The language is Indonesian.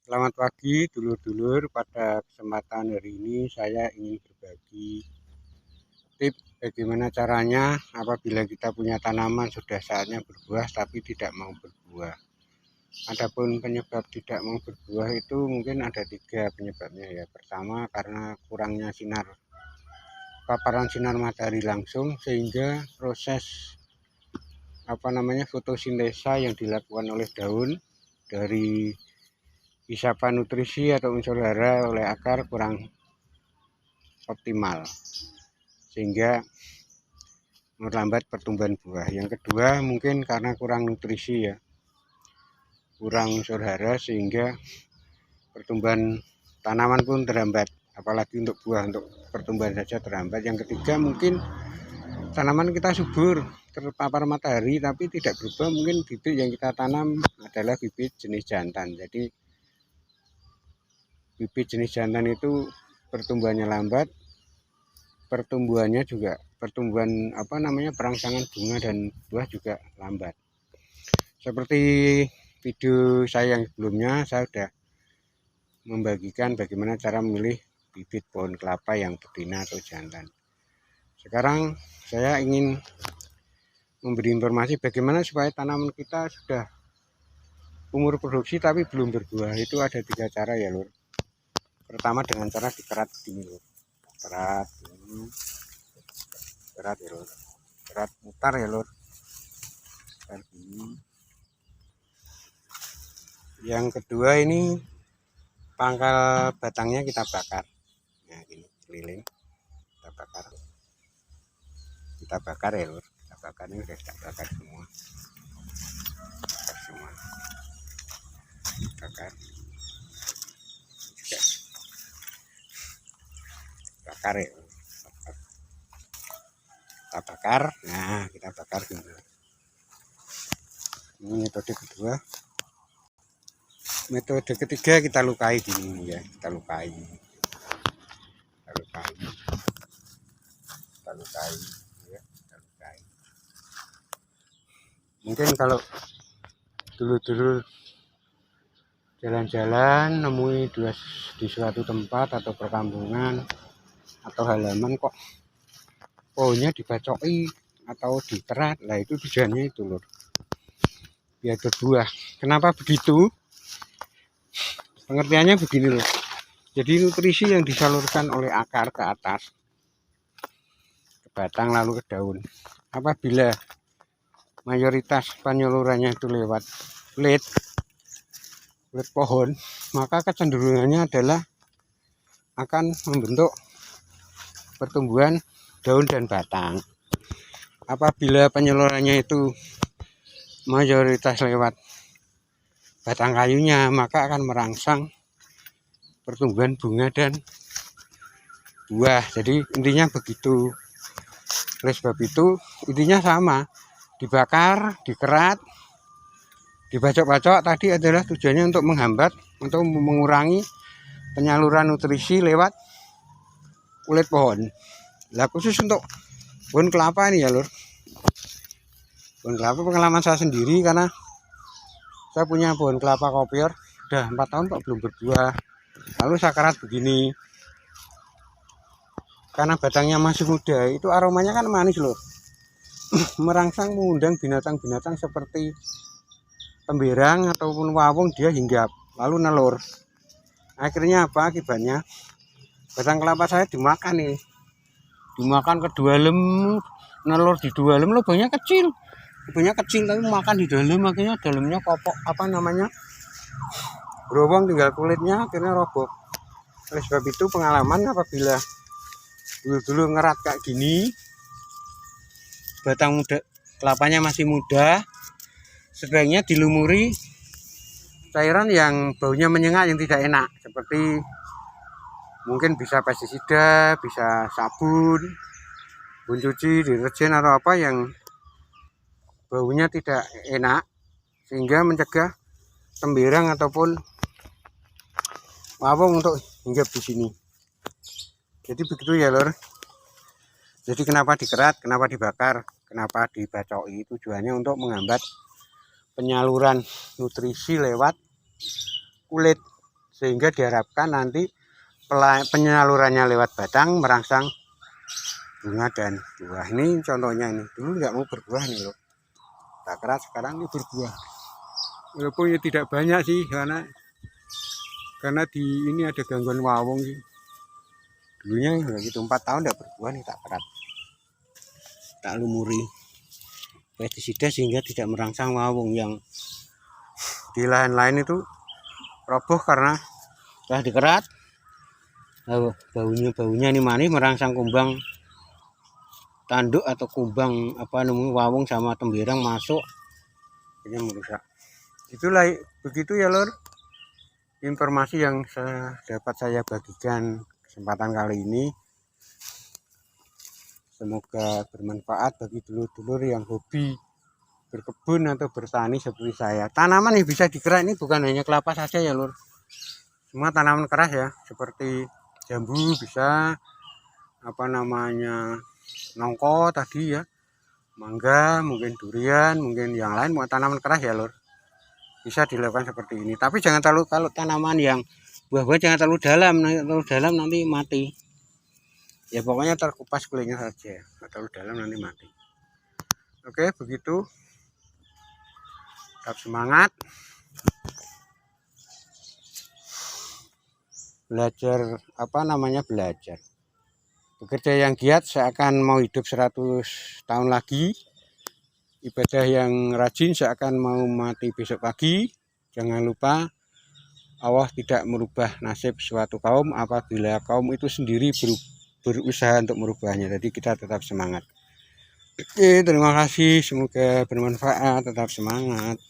Selamat pagi dulur-dulur. Pada kesempatan hari ini saya ingin berbagi tips bagaimana caranya apabila kita punya tanaman sudah saatnya berbuah tapi tidak mau berbuah. Adapun penyebab tidak mau berbuah itu mungkin ada 3 penyebabnya ya. Pertama, karena kurangnya paparan sinar matahari langsung sehingga proses fotosintesa yang dilakukan oleh daun dari isapan nutrisi atau unsur hara oleh akar kurang optimal sehingga melambat pertumbuhan buah. Yang kedua mungkin karena kurang nutrisi ya, kurang unsur hara sehingga pertumbuhan tanaman pun terhambat, apalagi untuk buah, untuk pertumbuhan saja terhambat. Yang ketiga mungkin tanaman kita subur terpapar matahari tapi tidak berubah, mungkin bibit yang kita tanam adalah bibit jenis jantan. Jadi bibit jenis jantan itu pertumbuhannya lambat, pertumbuhan perangsangan bunga dan buah juga lambat. Seperti video saya yang sebelumnya, saya sudah membagikan bagaimana cara memilih bibit pohon kelapa yang betina atau jantan. Sekarang saya ingin memberi informasi bagaimana supaya tanaman kita sudah umur produksi tapi belum berbuah. Itu ada 3 cara ya lur. Pertama dengan cara dikerat begini lur. Kerat ini, kerat ya lur, kerat mutar ya lur, mutar gini. Yang kedua ini pangkal batangnya kita bakar, nah gini keliling kita bakar ya lur, kita bakar. Ini udah kita bakar semua, bakar juga bakar ya lur. Kita bakar, nah kita bakar gini. Ini metode kedua. Metode ketiga kita lukai gini ya, kita lukai ya, kita lukai. Mungkin kalau dulu jalan-jalan nemui di suatu tempat atau perkampungan atau halaman kok pohonnya dibacoki atau dikerat, lah itu tujuannya itu lur, biar berbuah. Kenapa begitu? Pengertiannya begini loh. Jadi nutrisi yang disalurkan oleh akar ke atas, ke batang lalu ke daun. Apabila mayoritas penyalurannya itu lewat kulit pohon, maka kecenderungannya adalah akan membentuk pertumbuhan daun dan batang. Apabila penyalurannya itu mayoritas lewat batang kayunya, maka akan merangsang pertumbuhan bunga dan buah. Jadi intinya begitu. Oleh sebab itu intinya sama, dibakar, dikerat, dibacok-bacok tadi adalah tujuannya untuk menghambat, untuk mengurangi penyaluran nutrisi lewat kulit pohon. Lah khusus untuk pohon kelapa ini ya lur, pohon kelapa pengalaman saya sendiri, karena saya punya pohon kelapa kopior udah 4 tahun kok belum berbuah. Lalu saya kerat begini, karena batangnya masih muda, itu aromanya kan manis loh. Merangsang mengundang binatang-binatang seperti temberang ataupun wawung, dia hinggap lalu nelur. Akhirnya apa akibatnya? Batang kelapa saya dimakan nih, dimakan ke dalam, nelur di dalam, lubangnya kecil tapi makan di dalam, akhirnya dalamnya kopok berobong, tinggal kulitnya akhirnya roboh. Oleh sebab itu pengalaman apabila dulu ngerat kayak gini, batang muda kelapanya masih muda, sebaiknya dilumuri cairan yang baunya menyengat, yang tidak enak, seperti mungkin bisa pestisida, bisa sabun cuci, deterjen atau apa yang baunya tidak enak, sehingga mencegah temberang ataupun wawung untuk hinggap di sini. Jadi begitu ya lor. Jadi kenapa dikerat, kenapa dibakar, kenapa dibacoki, tujuannya untuk menghambat penyaluran nutrisi lewat kulit sehingga diharapkan nanti penyalurannya lewat batang merangsang bunga dan buah. Ini contohnya, ini dulu nggak mau berbuah nih loh, tak keras, sekarang ini berbuah. Walaupun ya tidak banyak sih, karena di ini ada gangguan wawong sih. Dulunya gitu 4 tahun tidak berbuah nih, tak kerat, tak lumuri pestisida sehingga tidak merangsang wawong yang di lain-lain itu roboh karena telah dikerat. Baunya ini manis, merangsang kumbang tanduk atau kumbang wawong sama temberang masuk, ini merusak. Itulah begitu ya lor, informasi yang dapat saya bagikan kesempatan kali ini. Semoga bermanfaat bagi dulur-dulur yang hobi berkebun atau bertani seperti saya. Tanaman yang bisa dikerak ini bukan hanya kelapa saja ya lur, semua tanaman keras ya, seperti jambu bisa, nongko tadi ya, mangga, mungkin durian, mungkin yang lain, mau tanaman keras ya lur, bisa dilakukan seperti ini. Tapi jangan terlalu, kalau tanaman yang buah-buah jangan terlalu dalam nanti mati ya, pokoknya terkupas kulitnya saja, terlalu dalam nanti mati. Oke, begitu. Tetap semangat belajar, belajar bekerja yang giat seakan mau hidup 100 tahun lagi, ibadah yang rajin seakan mau mati besok pagi. Jangan lupa Allah tidak merubah nasib suatu kaum apabila kaum itu sendiri berusaha untuk merubahnya. Jadi kita tetap semangat. Oke, terima kasih, semoga bermanfaat, tetap semangat.